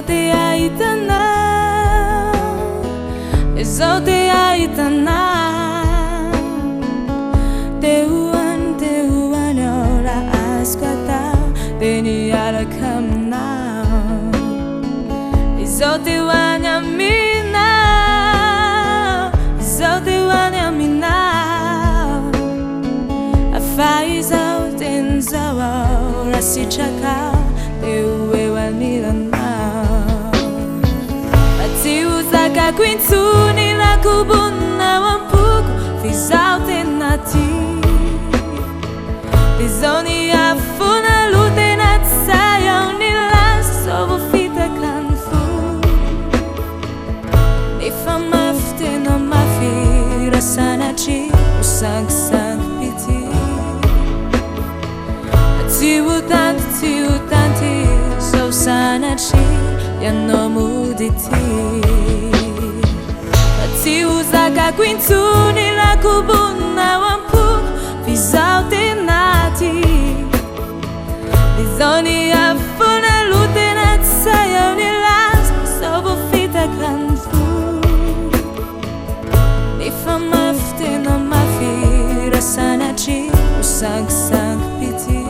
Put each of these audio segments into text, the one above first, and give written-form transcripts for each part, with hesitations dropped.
Ezote aitana, ezote aitana. Teuan ora ascolta, veni alla camna. Ezote wanyamina, ezote wanyamina. Afaiza utenzawa, rasichaka, ewe wanilana. Atiuzaka quintuni la kubuna wampuku, fizaute nati. Bisogni affuna lute nazzaya unilas sovo fita kanfu. Ne famafte no mafi rasanachi usang piti. Tiutanti so sanachi yano muditi. Tiuzaka quintuni la kubuna wampu fizaute nati. Bisogni affuna lute nazzaya unilas sovo fita kanfu. Ne famafte no mafi rasanachi usang piti.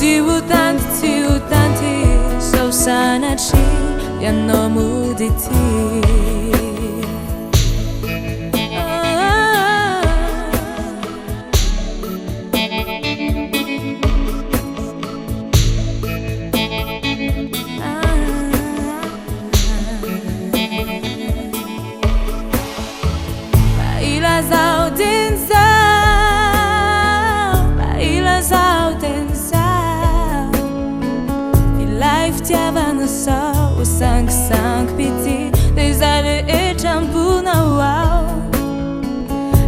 Tiutanti so sanachi yano muditi. Usang piti, desire e champuna wow.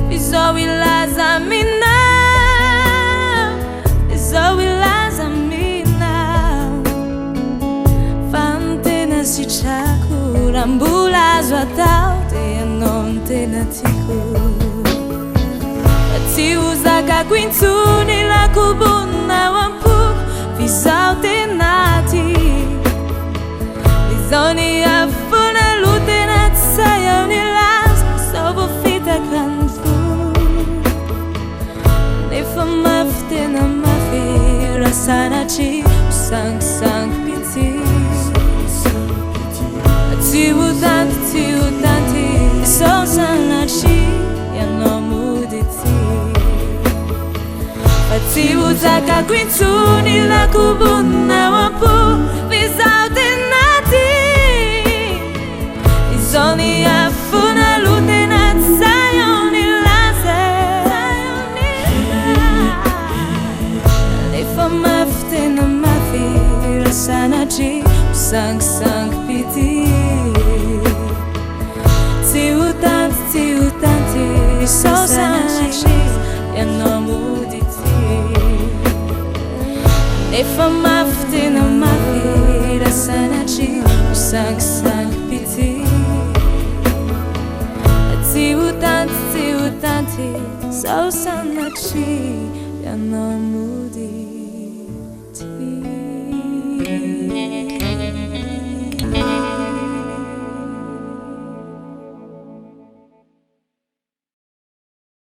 Bizowi lazamina, bizowi lazamina. Fantena si chaku, rambula zwatau, te non te natiku. Tiuzaka quintuni la kubuna wampu, fizaute nati. Bisogni affuna lute nazzaya unilas sovo fita kanfu. Ne famafte na mafi rasanachi usang piti. Tiutanti so sanachi yano muditi. Tiuzaka quintuni la kubuna wampu fizaute nati. Bisogni affuna lute nazzaya unilase. Ne famafte na mafi rasanachi usang piti. Tiutanti so sanachi yano muditi. Ne famafte na mafi rasanachi usang piti. Tiutanti so sanachi yano muditi.